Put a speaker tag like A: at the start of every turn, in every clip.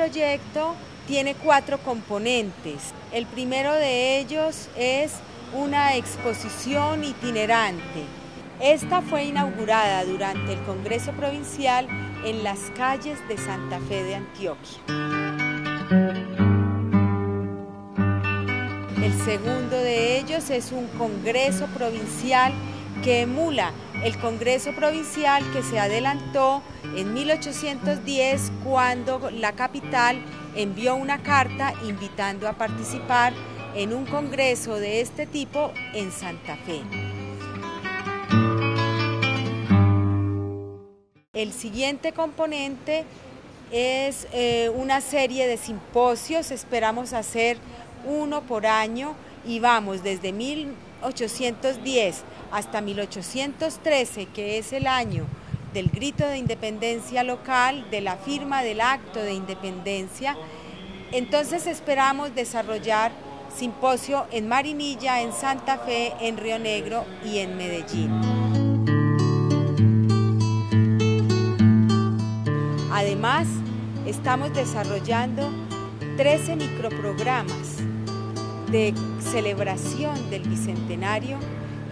A: proyecto tiene 4 componentes. El primero de ellos es una exposición itinerante. Esta fue inaugurada durante el Congreso Provincial en las calles de Santa Fe de Antioquia. El segundo de ellos es un Congreso Provincial que emula el Congreso Provincial que se adelantó en 1810 cuando la capital envió una carta invitando a participar en un congreso de este tipo en Santa Fe. El siguiente componente es una serie de simposios, esperamos hacer uno por año y vamos desde 1810 hasta 1813, que es el año del grito de independencia local, de la firma del acto de independencia. Entonces esperamos desarrollar simposio en Marinilla, en Santa Fe, en Río Negro y en Medellín. Además, estamos desarrollando 13 microprogramas de celebración del Bicentenario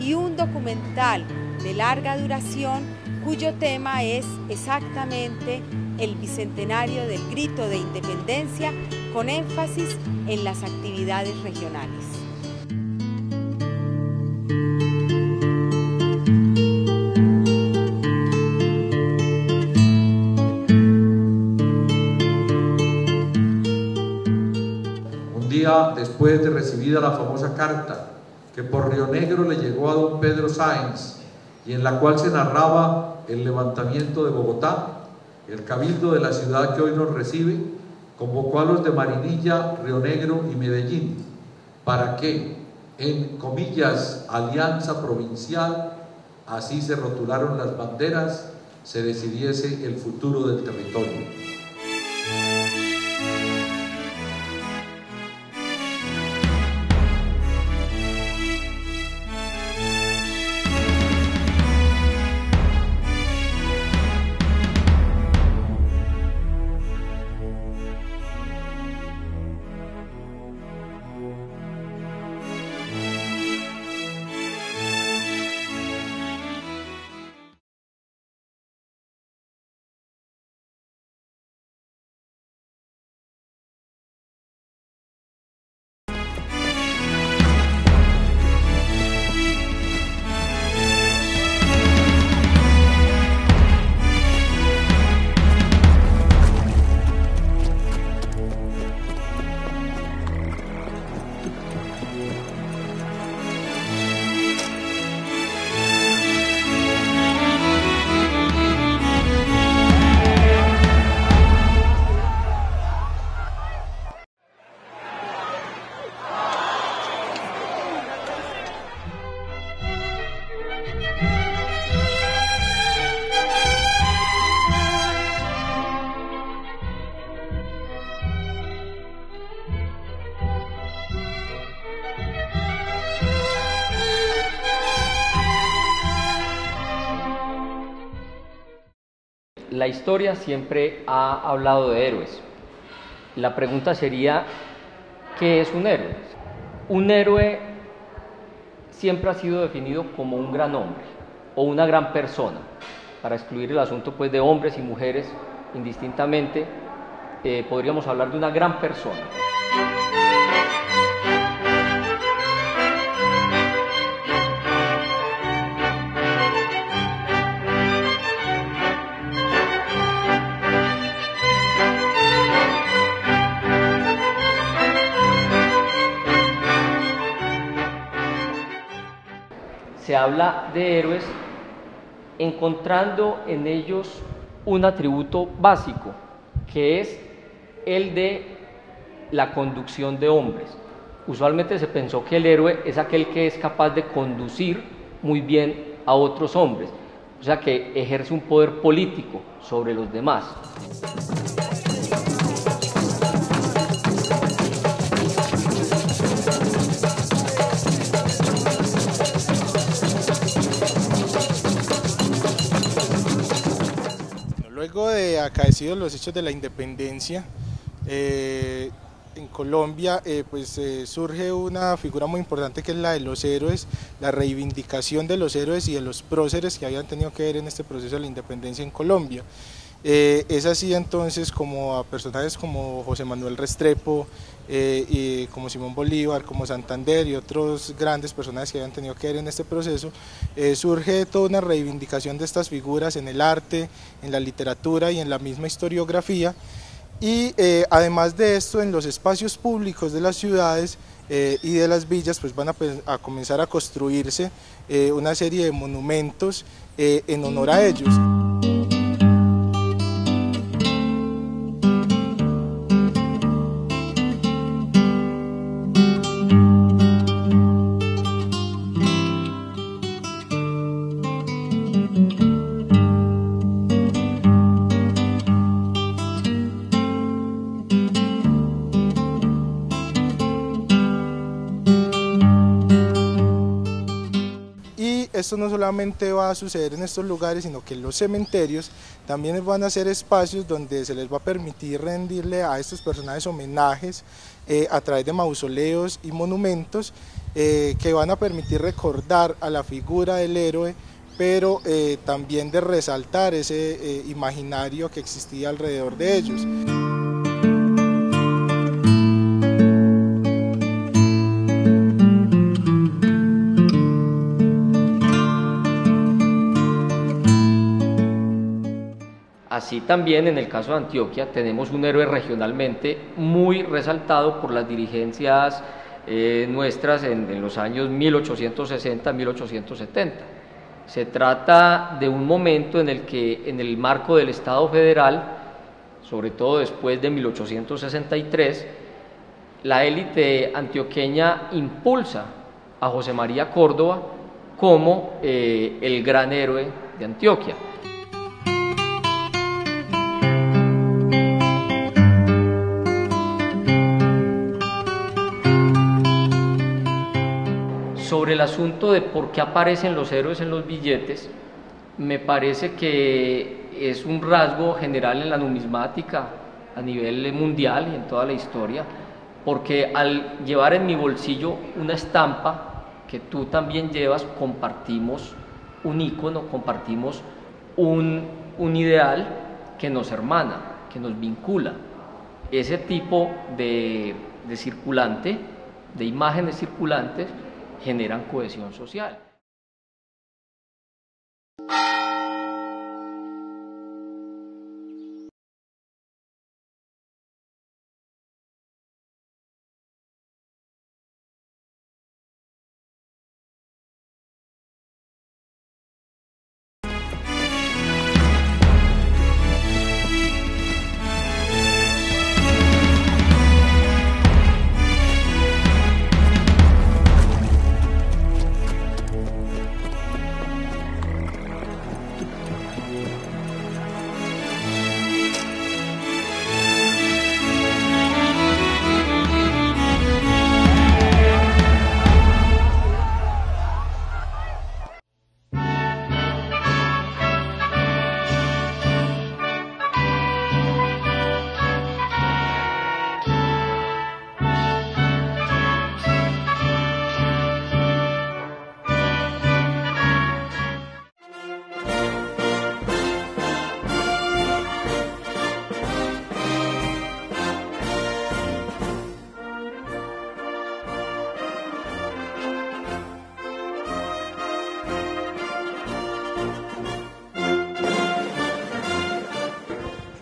A: y un documental de larga duración cuyo tema es exactamente el Bicentenario del Grito de Independencia, con énfasis en las actividades regionales.
B: Un día después de recibida la famosa carta que por Río Negro le llegó a don Pedro Sáenz y en la cual se narraba el levantamiento de Bogotá, el cabildo de la ciudad que hoy nos recibe convocó a los de Marinilla, Río Negro y Medellín para que, en comillas, alianza provincial, así se rotularon las banderas, se decidiese el futuro del territorio.
C: La historia siempre ha hablado de héroes. La pregunta sería, ¿qué es un héroe? Un héroe siempre ha sido definido como un gran hombre o una gran persona, para excluir el asunto pues, de hombres y mujeres indistintamente, podríamos hablar de una gran persona. Se habla de héroes encontrando en ellos un atributo básico, que es el de la conducción de hombres. Usualmente se pensó que el héroe es aquel que es capaz de conducir muy bien a otros hombres, o sea que ejerce un poder político sobre los demás.
D: Luego de acaecidos los hechos de la independencia, En Colombia surge una figura muy importante que es la de los héroes, la reivindicación de los héroes y de los próceres que habían tenido que ver en este proceso de la independencia en Colombia. Es así entonces como a personajes como José Manuel Restrepo, y como Simón Bolívar, como Santander y otros grandes personajes que habían tenido que ver en este proceso, surge toda una reivindicación de estas figuras en el arte, en la literatura y en la misma historiografía. Y además de esto, en los espacios públicos de las ciudades y de las villas pues van a comenzar a construirse una serie de monumentos en honor a ellos. Esto no solamente va a suceder en estos lugares, sino que los cementerios también van a ser espacios donde se les va a permitir rendirle a estos personajes homenajes a través de mausoleos y monumentos que van a permitir recordar a la figura del héroe, pero también de resaltar ese imaginario que existía alrededor de ellos.
C: Así también en el caso de Antioquia tenemos un héroe regionalmente muy resaltado por las dirigencias nuestras en los años 1860-1870. Se trata de un momento en el que en el marco del Estado federal, sobre todo después de 1863, la élite antioqueña impulsa a José María Córdoba como el gran héroe de Antioquia. Sobre el asunto de por qué aparecen los héroes en los billetes, me parece que es un rasgo general en la numismática a nivel mundial y en toda la historia, porque al llevar en mi bolsillo una estampa que tú también llevas, compartimos un ícono, compartimos un ideal que nos hermana, que nos vincula. Ese tipo de circulante, de imágenes circulantes, generan cohesión social.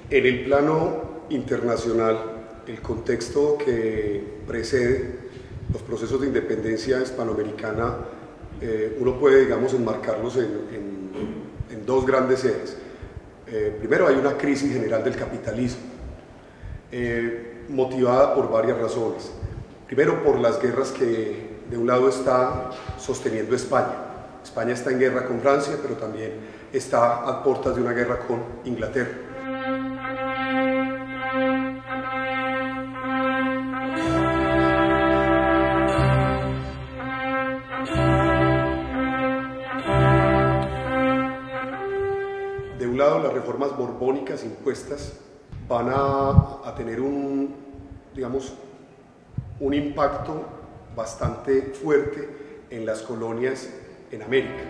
E: En el plano internacional, el contexto que precede los procesos de independencia hispanoamericana, uno puede, digamos, enmarcarlos en dos grandes ejes. Primero, hay una crisis general del capitalismo, motivada por varias razones. Primero, por las guerras que de un lado está sosteniendo España. España está en guerra con Francia, pero también está a puertas de una guerra con Inglaterra. De un lado, las reformas borbónicas impuestas van a tener digamos, un impacto bastante fuerte en las colonias en América.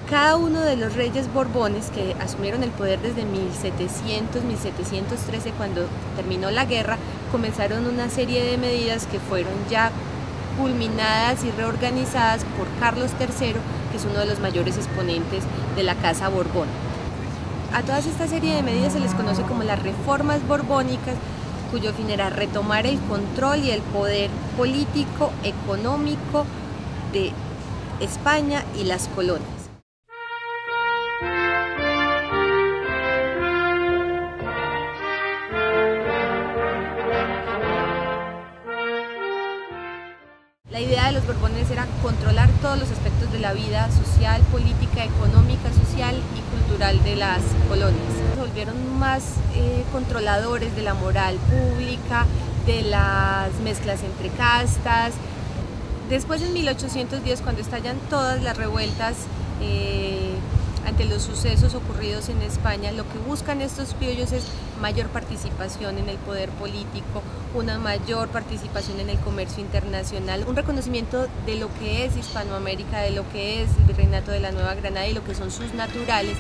F: Cada uno de los reyes borbones que asumieron el poder desde 1700-1713, cuando terminó la guerra, comenzaron una serie de medidas que fueron ya culminadas y reorganizadas por Carlos III, que es uno de los mayores exponentes de la Casa Borbón. A toda esta serie de medidas se les conoce como las reformas borbónicas, cuyo fin era retomar el control y el poder político, económico de España y las colonias. La idea de los Borbones era controlar todos los aspectos de la vida social, política, económica, social y cultural de las colonias. Se volvieron más controladores de la moral pública, de las mezclas entre castas. Después, en 1810, cuando estallan todas las revueltas ante los sucesos ocurridos en España, lo que buscan estos criollos es mayor participación en el poder político, una mayor participación en el comercio internacional, un reconocimiento de lo que es Hispanoamérica, de lo que es el Virreinato de la Nueva Granada y lo que son sus naturales.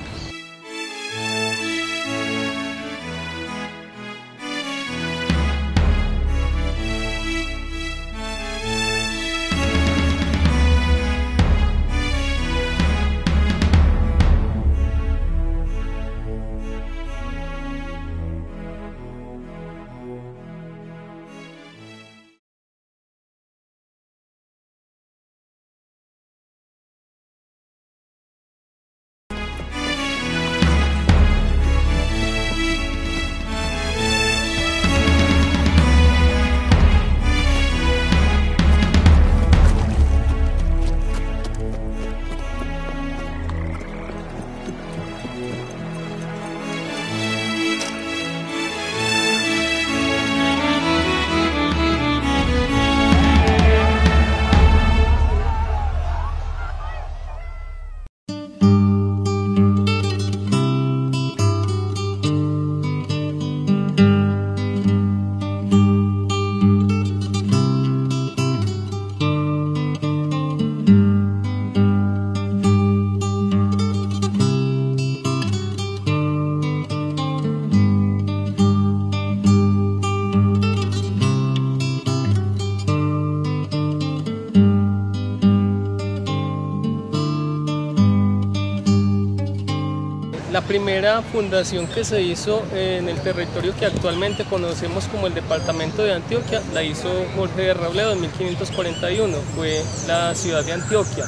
G: La primera fundación que se hizo en el territorio que actualmente conocemos como el departamento de Antioquia la hizo Jorge de Robledo en 1541, fue la ciudad de Antioquia.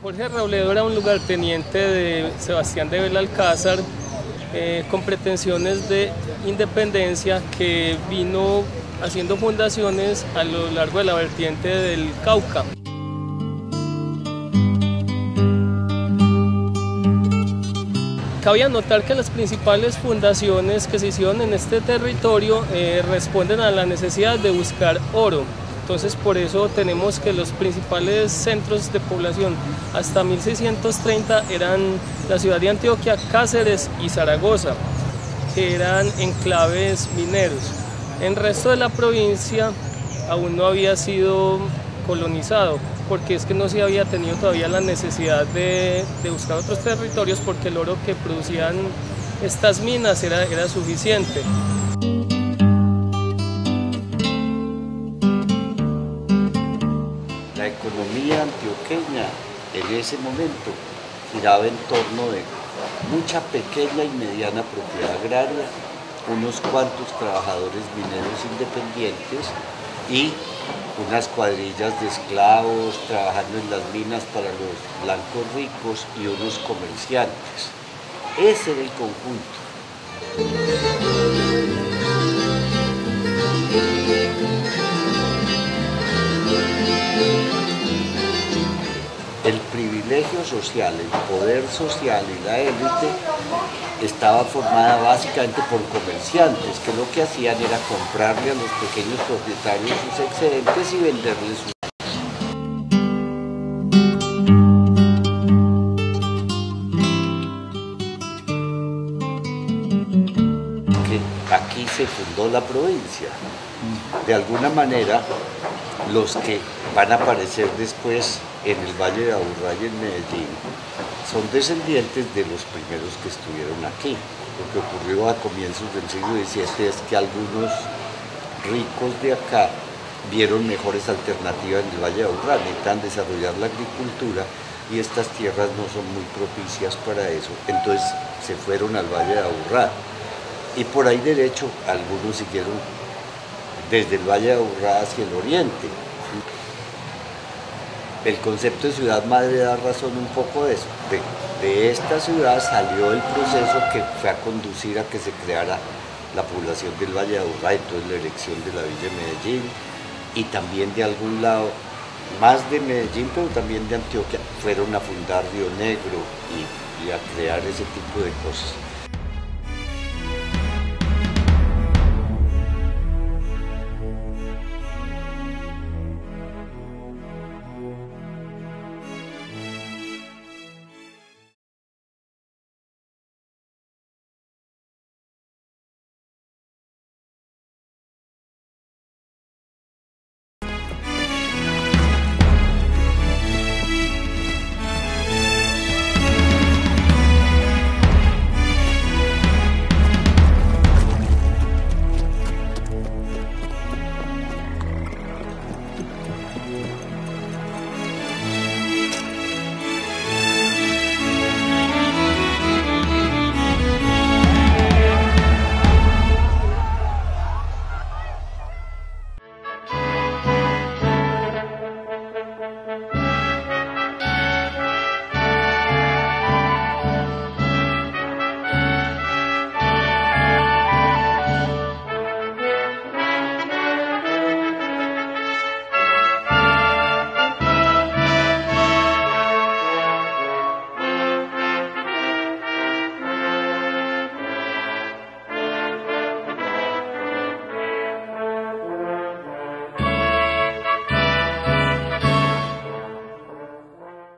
G: Jorge de Robledo era un lugarteniente de Sebastián de Belalcázar con pretensiones de independencia, que vino haciendo fundaciones a lo largo de la vertiente del Cauca. Cabe notar que las principales fundaciones que se hicieron en este territorio responden a la necesidad de buscar oro. Entonces, por eso tenemos que los principales centros de población hasta 1630 eran la ciudad de Antioquia, Cáceres y Zaragoza, que eran enclaves mineros. El resto de la provincia aún no había sido colonizado, porque es que no se había tenido todavía la necesidad de buscar otros territorios, porque el oro que producían estas minas era suficiente.
H: La economía antioqueña en ese momento giraba en torno de mucha pequeña y mediana propiedad agraria, unos cuantos trabajadores mineros independientes y unas cuadrillas de esclavos trabajando en las minas para los blancos ricos y unos comerciantes. Ese era el conjunto. El privilegio privilegio social, el poder social y la élite estaba formada básicamente por comerciantes, que lo que hacían era comprarle a los pequeños propietarios sus excedentes y venderles sus. Aquí se fundó la provincia. De alguna manera, los que van a aparecer después en el Valle de Aburrá y en Medellín son descendientes de los primeros que estuvieron aquí. Lo que ocurrió a comienzos del siglo XVII es que algunos ricos de acá vieron mejores alternativas en el Valle de Aburrá, necesitan desarrollar la agricultura y estas tierras no son muy propicias para eso, entonces se fueron al Valle de Aburrá. Y por ahí derecho, algunos siguieron desde el Valle de Aburrá hacia el oriente. El concepto de ciudad madre da razón un poco de eso. De esta ciudad salió el proceso que fue a conducir a que se creara la población del Valle de Aburrá, entonces la elección de la Villa de Medellín, y también de algún lado, más de Medellín, pero también de Antioquia, fueron a fundar Río Negro y a crear ese tipo de cosas.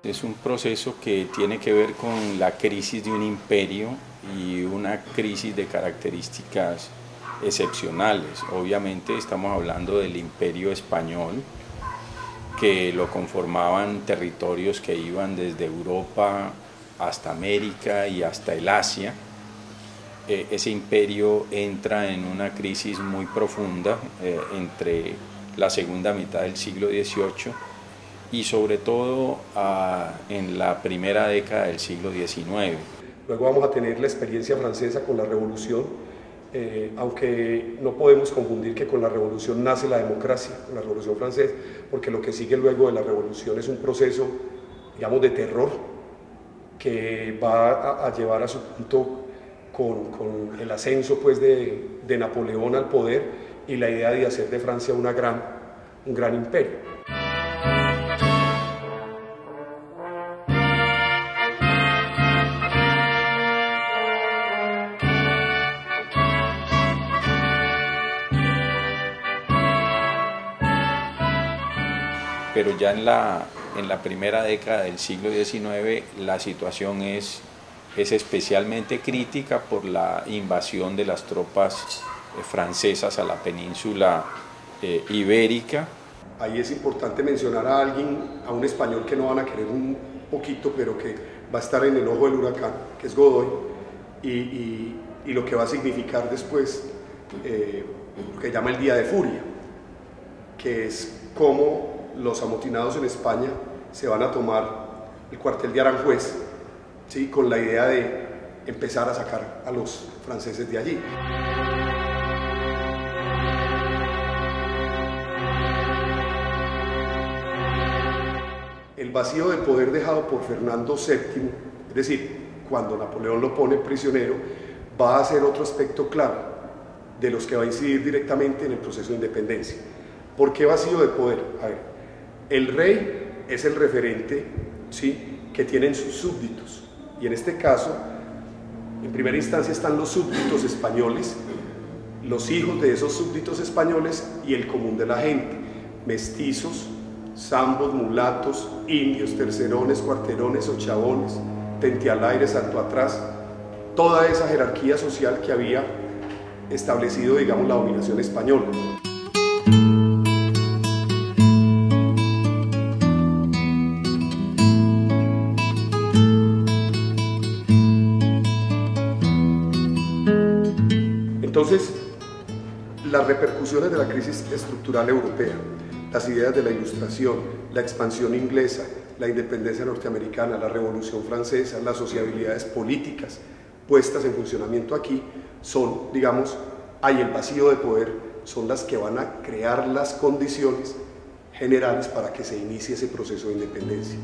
I: Es un proceso que tiene que ver con la crisis de un imperio y una crisis de características excepcionales. Obviamente estamos hablando del Imperio Español, que lo conformaban territorios que iban desde Europa hasta América y hasta el Asia. Ese imperio entra en una crisis muy profunda entre la segunda mitad del siglo XVIII y sobre todo en la primera década del siglo XIX.
E: Luego vamos a tener la experiencia francesa con la Revolución, aunque no podemos confundir que con la Revolución nace la democracia, con la Revolución Francesa, porque lo que sigue luego de la Revolución es un proceso, digamos, de terror que va a llevar a su punto con el ascenso pues, de Napoleón al poder y la idea de hacer de Francia un gran imperio.
I: Pero ya en la primera década del siglo XIX la situación es especialmente crítica por la invasión de las tropas francesas a la península ibérica.
E: Ahí es importante mencionar a un español que no van a querer un poquito, pero que va a estar en el ojo del huracán, que es Godoy, y lo que va a significar después, lo que llama el Día de Furia, que es cómo los amotinados en España se van a tomar el cuartel de Aranjuez, ¿sí? Con la idea de empezar a sacar a los franceses de allí. El vacío de poder dejado por Fernando VII, es decir, cuando Napoleón lo pone prisionero, va a ser otro aspecto clave de los que va a incidir directamente en el proceso de independencia. ¿Por qué vacío de poder? A ver, el rey es el referente, ¿sí?, que tienen sus súbditos. Y en este caso, en primera instancia están los súbditos españoles, los hijos de esos súbditos españoles y el común de la gente, mestizos, zambos, mulatos, indios, tercerones, cuarterones, ochavones, tentialaires, salto atrás, toda esa jerarquía social que había establecido, digamos, la dominación española. Entonces, las repercusiones de la crisis estructural europea, las ideas de la Ilustración, la expansión inglesa, la independencia norteamericana, la Revolución Francesa, las sociabilidades políticas puestas en funcionamiento aquí, son, digamos, hay el vacío de poder, son las que van a crear las condiciones generales para que se inicie ese proceso de independencia.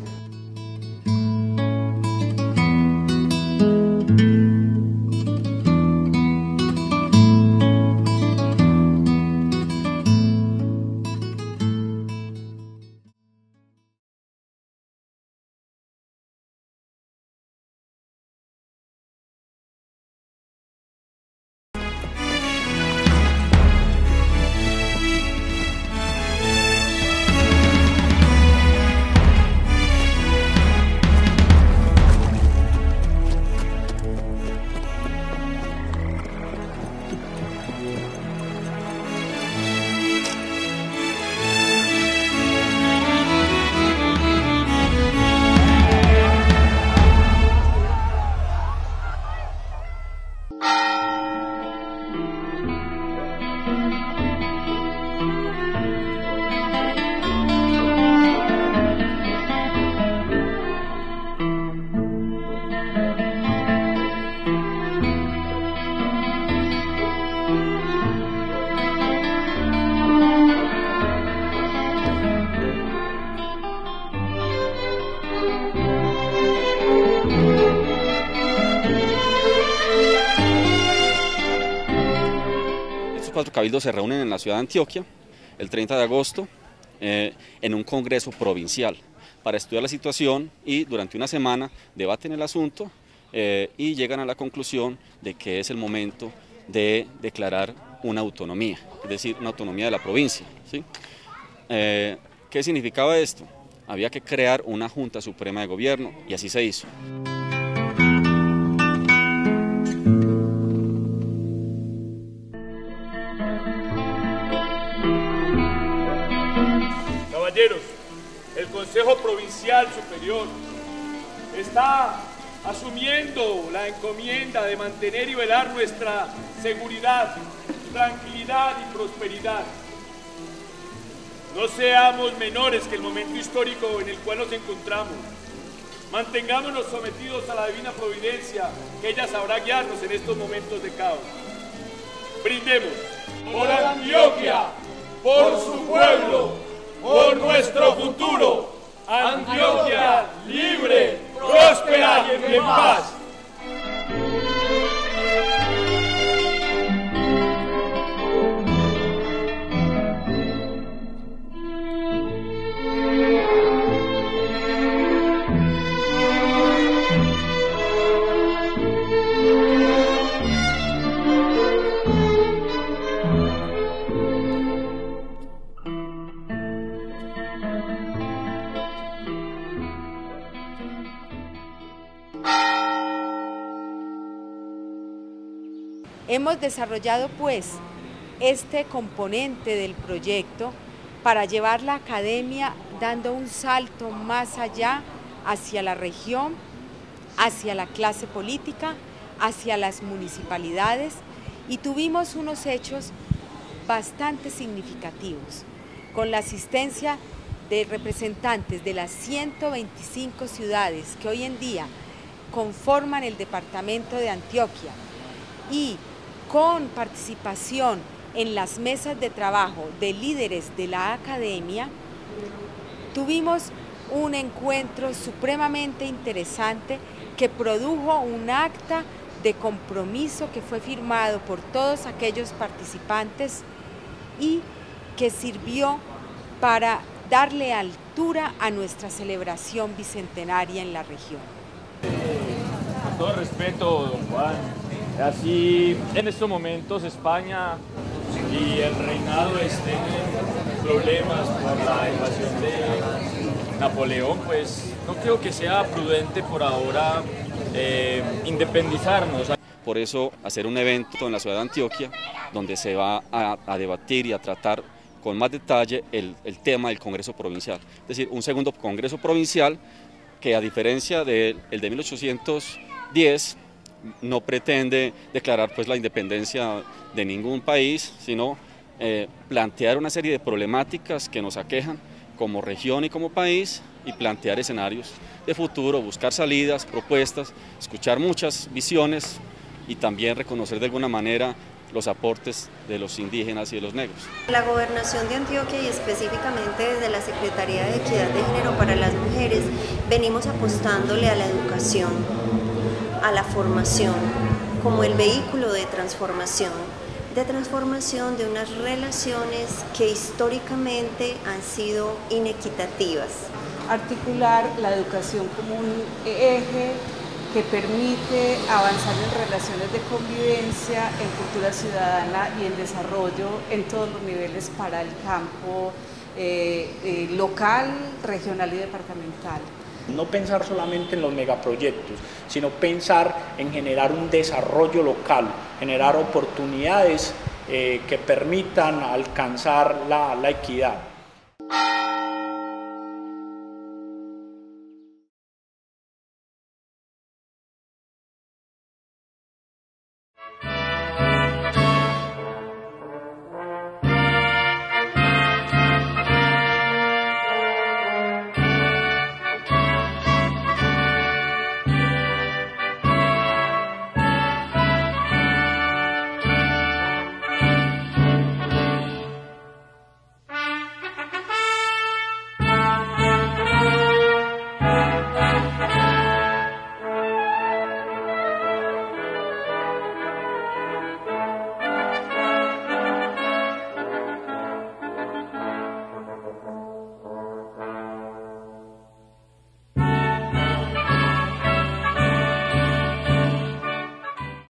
J: Cuatro cabildos se reúnen en la ciudad de Antioquia el 30 de agosto en un congreso provincial para estudiar la situación y durante una semana debaten el asunto y llegan a la conclusión de que es el momento de declarar una autonomía, es decir, una autonomía de la provincia, ¿sí? ¿Qué significaba esto? Había que crear una Junta Suprema de Gobierno y así se hizo.
K: Caballeros, el Consejo Provincial Superior está asumiendo la encomienda de mantener y velar nuestra seguridad, tranquilidad y prosperidad. No seamos menores que el momento histórico en el cual nos encontramos. Mantengámonos sometidos a la divina providencia, que ella sabrá guiarnos en estos momentos de caos. Brindemos por Antioquia, por su pueblo, por nuestro futuro. Antioquia libre, próspera y en paz.
A: Hemos desarrollado pues este componente del proyecto para llevar la academia dando un salto más allá hacia la región, hacia la clase política, hacia las municipalidades, y tuvimos unos hechos bastante significativos con la asistencia de representantes de las 125 ciudades que hoy en día conforman el departamento de Antioquia y con participación en las mesas de trabajo de líderes de la academia. Tuvimos un encuentro supremamente interesante que produjo un acta de compromiso que fue firmado por todos aquellos participantes y que sirvió para darle altura a nuestra celebración bicentenaria en la región.
K: Con todo respeto, don Juan, así en estos momentos España y el reinado tienen problemas por la invasión de Napoleón, pues no creo que sea prudente por ahora independizarnos.
J: Por eso hacer un evento en la ciudad de Antioquia donde se va a debatir y a tratar con más detalle el tema del Congreso Provincial. Es decir, un segundo Congreso Provincial que, a diferencia del de 1810, no pretende declarar pues la independencia de ningún país, sino plantear una serie de problemáticas que nos aquejan como región y como país, y plantear escenarios de futuro, buscar salidas, propuestas, escuchar muchas visiones y también reconocer de alguna manera los aportes de los indígenas y de los negros.
L: La Gobernación de Antioquia, y específicamente desde la Secretaría de Equidad de Género para las Mujeres, venimos apostándole a la educación, a la formación, como el vehículo de transformación de unas relaciones que históricamente han sido inequitativas.
M: Articular la educación como un eje que permite avanzar en relaciones de convivencia, en cultura ciudadana y en desarrollo en todos los niveles para el campo local, regional y departamental.
N: No pensar solamente en los megaproyectos, sino pensar en generar un desarrollo local, generar oportunidades que permitan alcanzar la equidad.